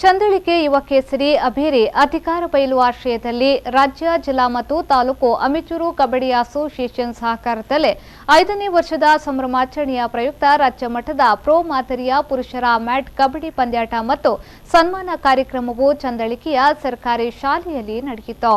ಚಂದಳಿಕೆ ಯುವ ಕೇಸರಿ ಅಭಿರಿ ಅಧಿಕಾರ ಬಯಲು ಆಶ್ರಯದಲ್ಲಿ ರಾಜ್ಯ ಜಿಲ್ಲಾ ಮತ್ತು ತಾಲೂಕು ಅಮೆಚೂರು ಕಬಡ್ಡಿ ಅಸೋಸಿಯೇಷನ್ ಸಹಕಾರದಲ್ಲಿ 5ನೇ ವರ್ಷದ ಸಂಭ್ರಮಾಚರಣೆಯ ಪ್ರಯುಕ್ತ ರಾಜ್ಯ ಮಟ್ಟದ ಪ್ರೊ ಮಾದರಿಯ ಪುರುಷರ ಮ್ಯಾಟ್ ಕಬಡ್ಡಿ ಪಂದ್ಯಾಟ ಮತ್ತು ಸನ್ಮಾನ ಕಾರ್ಯಕ್ರಮವು ಚಂದಳಿಕೆಯ ಸರ್ಕಾರಿ ಶಾಲೆಯಲ್ಲಿ ನಡೆಯಿತು.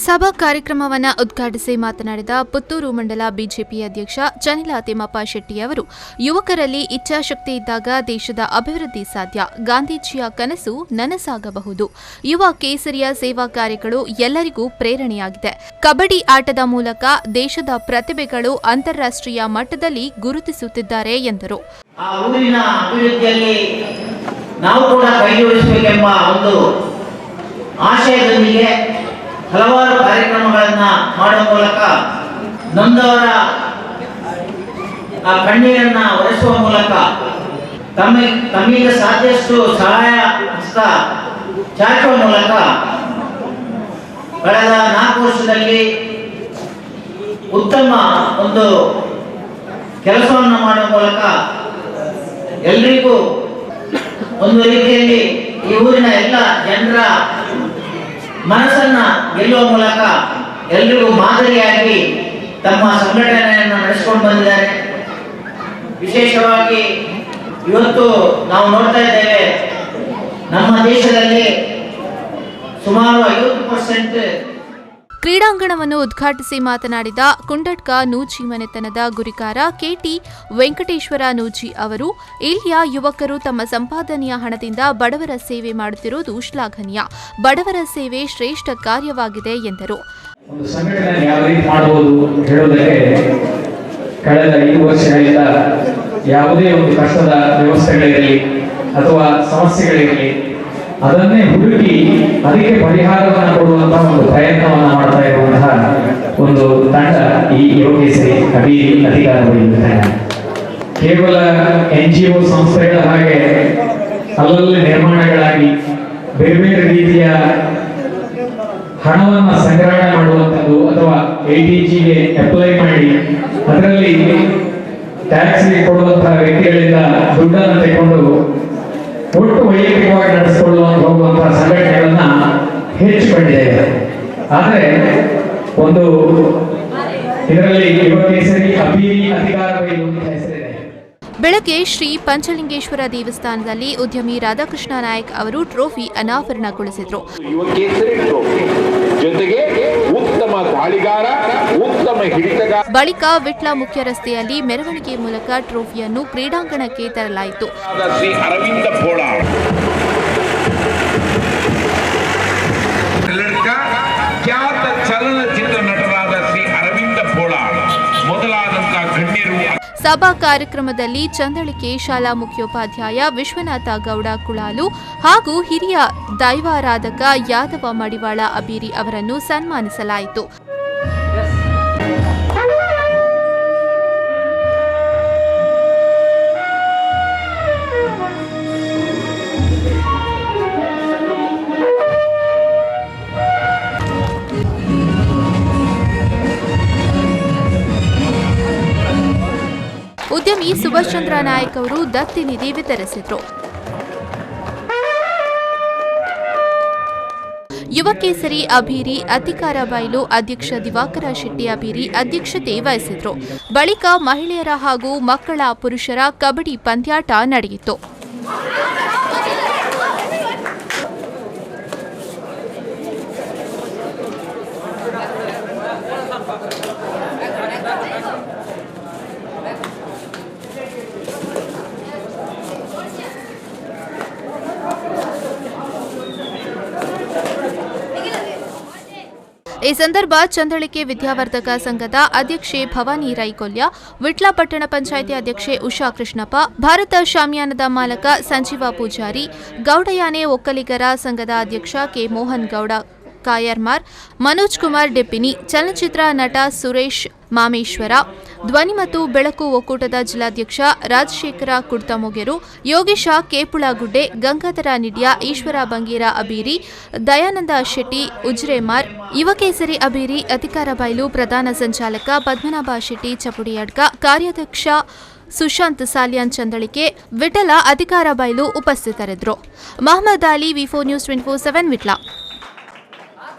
ಸಭಾ ಕಾರ್ಯಕ್ರಮವನ್ನು ಉದ್ಘಾಟಿಸಿ ಮಾತನಾಡಿದ ಪುತ್ತೂರು ಮಂಡಲ ಬಿಜೆಪಿ ಅಧ್ಯಕ್ಷ ಚನಿಲ ತಿಮ್ಮಪ್ಪ ಶೆಟ್ಟಿ ಅವರು, ಯುವಕರಲ್ಲಿ ಇಚ್ಛಾಶಕ್ತಿ ಇದ್ದಾಗ ದೇಶದ ಅಭಿವೃದ್ಧಿ ಸಾಧ್ಯ. ಗಾಂಧೀಜಿಯ ಕನಸು ನನಸಾಗಬಹುದು. ಯುವ ಕೇಸರಿಯ ಸೇವಾ ಕಾರ್ಯಗಳು ಎಲ್ಲರಿಗೂ ಪ್ರೇರಣೆಯಾಗಿದೆ. ಕಬಡ್ಡಿ ಆಟದ ಮೂಲಕ ದೇಶದ ಪ್ರತಿಭೆಗಳು ಅಂತಾರಾಷ್ಟ್ರೀಯ ಮಟ್ಟದಲ್ಲಿ ಗುರುತಿಸುತ್ತಿದ್ದಾರೆ ಎಂದರು. ನಾವು ಕೂಡ ಕೈಜೋಡಿಸಬೇಕೆಂಬ ಒಂದು ಆಶಯದೊಂದಿಗೆ ಹಲವಾರು ಕಾರ್ಯಕ್ರಮಗಳನ್ನು ಮಾಡುವ ಮೂಲಕ ನೊಂದವರ ಕಣ್ಣೀರನ್ನು ಒರೆಸುವ ಮೂಲಕ ತಮಗೆ ಸಾಧ್ಯಷ್ಟು ಸಹಾಯ ಹಸ್ತ ಚಾಚುವ ಮೂಲಕ ಕಳೆದ 4 ವರ್ಷದಲ್ಲಿ ಉತ್ತಮ ಒಂದು ಕೆಲಸವನ್ನು ಮಾಡುವ ಮೂಲಕ ಎಲ್ರಿಗೂ ಒಂದು ರೀತಿಯಲ್ಲಿ ಈ ಊರಿನ ಎಲ್ಲ ಜನರ ಮನಸ್ಸನ್ನ ಗೆಲ್ಲುವ ಮೂಲಕ ಎಲ್ಲರಿಗೂ ಮಾದರಿಯಾಗಿ ತಮ್ಮ ಸಂಘಟನೆಯನ್ನು ನಡೆಸಿಕೊಂಡು ಬಂದಿದ್ದಾರೆ. ವಿಶೇಷವಾಗಿ ಇವತ್ತು ನಾವು ನೋಡ್ತಾ ಇದ್ದೇವೆ, ನಮ್ಮ ದೇಶದಲ್ಲಿ ಸುಮಾರು 50% ಕ್ರೀಡಾಂಗಣವನ್ನು ಉದ್ಘಾಟಿಸಿ ಮಾತನಾಡಿದ ಕುಂಡಡ್ಕ ನೂಜಿ ಮನೆತನದ ಗುರಿಕಾರ ಕೆಟಿ ವೆಂಕಟೇಶ್ವರ ನೂಜಿ ಅವರು, ಇಲ್ಲಿಯ ಯುವಕರು ತಮ್ಮ ಸಂಪಾದನೆಯ ಹಣದಿಂದ ಬಡವರ ಸೇವೆ ಮಾಡುತ್ತಿರುವುದು ಶ್ಲಾಘನೀಯ. ಬಡವರ ಸೇವೆ ಶ್ರೇಷ್ಠ ಕಾರ್ಯವಾಗಿದೆ ಎಂದರು. ಒಂದು ಸಂಘಟನೆ ಯಾವ ರೀತಿ ಮಾಡಬಹುದು ಹೇಳುವುದಕ್ಕೆ ಕಳೆದ 5 ವರ್ಷಗಳಿಂದ ಯಾವುದೇ ಒಂದು ಕಷ್ಟದ ವ್ಯವಸ್ಥೆಗಳಿರಲಿ ಅಥವಾ ಸಮಸ್ಯೆಗಳಿರಲಿ ಅದನ್ನೇ ಹುಡುಕಿ ಅದಕ್ಕೆ ಪರಿಹಾರವನ್ನು ಕೊಡುವಂತಹ ಒಂದು ಪ್ರಯತ್ನವನ್ನು ಮಾಡ್ತಾ ಇರುವಂತಹ ಒಂದು ತಂಡ ಈ ಯುವ ಕೇಸರಿ ಅಭಿರಿ ಅಧಿಕಾರ ಬಯಲು. ಕೇವಲ NGO ಸಂಸ್ಥೆಗಳ ಹಾಗೆ ಅಲ್ಲಲ್ಲಿ ನಿರ್ಮಾಣಗಳಾಗಿ ಬೇರೆ ಬೇರೆ ರೀತಿಯ ಹಣವನ್ನು ಸಂಗ್ರಹಣೆ ಮಾಡುವಂಥದ್ದು ಅಥವಾ ATGಗೆ ಅಪ್ಲೈ ಮಾಡಿ ಅದರಲ್ಲಿ ಟ್ಯಾಕ್ಸ್ ಕೊಡುವಂತಹ ವ್ಯಕ್ತಿಗಳಿಂದ ದುಡ್ಡನ್ನು ತೆಗೆದುಕೊಂಡು ಒಟ್ಟು ವೈಯಕ್ತಿಕವಾಗಿ ಹೋಗುವಂತಹ ಸಂಘಟನೆಗಳನ್ನ ಹೆಚ್ಚು ಕಂಡಿದ್ದೇವೆ. ಆದರೆ ಒಂದು ಇದರಲ್ಲಿ ಯುವ ಕೇಸರಿ ಅಭಿರಿ ಅಧಿಕಾರ ಬಯಲು ಅಂತ ಹೆಸರಿದೆ. ಬೆಳಗ್ಗೆ ಶ್ರೀ ಪಂಚಲಿಂಗೇಶ್ವರ ದೇವಸ್ಥಾನದಲ್ಲಿ ಉದ್ಯಮಿ ರಾಧಾಕೃಷ್ಣ ನಾಯಕ್ ಅವರು ಟ್ರೋಫಿ ಅನಾವರಣಗೊಳಿಸಿದರು. ಯುವ ಕೇಸರಿ ಟ್ರೋಫಿ ಜೊತೆಗೆ ಉತ್ತಮ ದಾಳಿಗಾರ, ಉತ್ತಮ ಹಿಡಿತಗಾರ. ಬಳಿಕ ವಿಟ್ಲ ಮುಖ್ಯ ರಸ್ತೆಯಲ್ಲಿ ಮೆರವಣಿಗೆ ಮೂಲಕ ಟ್ರೋಫಿಯನ್ನು ಕ್ರೀಡಾಂಗಣಕ್ಕೆ ತರಲಾಯಿತು. ಶ್ರೀ ಅರವಿಂದ ಪೋಳ ಖ್ಯಾತ ಚಲನಚಿತ್ರ ನಟರಾದ ಶ್ರೀ ಅರವಿಂದ ಪೋಳ ಮೊದಲಾದಂತಹ ಗಣ್ಯರು. ಸಭಾ ಕಾರ್ಯಕ್ರಮದಲ್ಲಿ ಚಂದಳಿಕೆ ಶಾಲಾ ಮುಖ್ಯೋಪಾಧ್ಯಾಯ ವಿಶ್ವನಾಥ ಗೌಡ ಕುಳಾಲು ಹಾಗೂ ಹಿರಿಯ ದೈವಾರಾಧಕ ಯಾದವ ಮಡಿವಾಳ ಅಬೀರಿ ಅವರನ್ನು ಸನ್ಮಾನಿಸಲಾಯಿತು. ಉದ್ಯಮಿ ಸುಭಾಷ್ ಚಂದ್ರ ನಾಯಕ್ ಅವರು ದತ್ತಿ ನಿಧಿ ವಿತರಿಸಿದರು. ಯುವ ಕೇಸರಿ ಅಭಿರಿ ಅಧಿಕಾರ ಬಯಲು ಅಧ್ಯಕ್ಷ ದಿವಾಕರ ಶೆಟ್ಟಿ ಅಭಿರಿ ಅಧ್ಯಕ್ಷತೆ ವಹಿಸಿದರು. ಬಳಿಕ ಮಹಿಳೆಯರ ಹಾಗೂ ಮಕ್ಕಳ ಪುರುಷರ ಕಬಡ್ಡಿ ಪಂದ್ಯಾಟ ನಡೆಯಿತು. ಈ ಸಂದರ್ಭ ಚಂದಳಿಕೆ ವಿದ್ಯಾವರ್ಧಕ ಸಂಘದ ಅಧ್ಯಕ್ಷೆ ಭವಾನಿ ರೈಕೊಲ್ಯ, ವಿಟ್ಲ ಪಟ್ಟಣ ಪಂಚಾಯಿತಿ ಅಧ್ಯಕ್ಷೆ ಉಷಾ ಕೃಷ್ಣಪ್ಪ, ಭಾರತ ಶಾಮಿಯಾನದ ಮಾಲಕ ಸಂಜೀವ ಪೂಜಾರಿ, ಗೌಡಯಾನೆ ಒಕ್ಕಲಿಗರ ಸಂಘದ ಅಧ್ಯಕ್ಷ ಕೆ ಮೋಹನ್ ಗೌಡ, ಕಾಯರ್ಮಾರ್, ಮನೋಜ್ ಕುಮಾರ್ ಡೆಪ್ಪಿನಿ, ಚಲನಚಿತ್ರ ನಟ ಸುರೇಶ್ ಮಾಮೇಶ್ವರ, ಧ್ವನಿ ಮತ್ತು ಬೆಳಕು ಒಕ್ಕೂಟದ ಜಿಲ್ಲಾಧ್ಯಕ್ಷ ರಾಜಶೇಖರ ಕುಡ್ತಮೊಗೆರು, ಯೋಗೇಶ ಕೇಪುಳಗುಡ್ಡೆ, ಗಂಗಾಧರ ನಿಡ್ಯ, ಈಶ್ವರ ಬಂಗೀರ ಅಬೀರಿ, ದಯಾನಂದ ಶೆಟ್ಟಿ, ಉಜ್ರೇಮಾರ್, ಯುವಕೇಸರಿ ಅಬೀರಿ, ಅಧಿಕಾರ ಬೈಲು ಪ್ರಧಾನ ಸಂಚಾಲಕ ಪದ್ಮನಾಭ ಶೆಟ್ಟಿ ಚಪುಡಿಯಡ್ಕ, ಕಾರ್ಯಾಧ್ಯಕ್ಷ ಸುಶಾಂತ್ ಸಾಲಿಯಾನ್ ಚಂದಳಿಕೆ, ವಿಠಲ ಅಧಿಕಾರ ಬೈಲು ಉಪಸ್ಥಿತರಿದ್ದರು. ಮಹಮ್ಮದ್ ಅಲಿ, ವಿ4 ನ್ಯೂಸ್ 24/7 ವಿಟ್ಲ.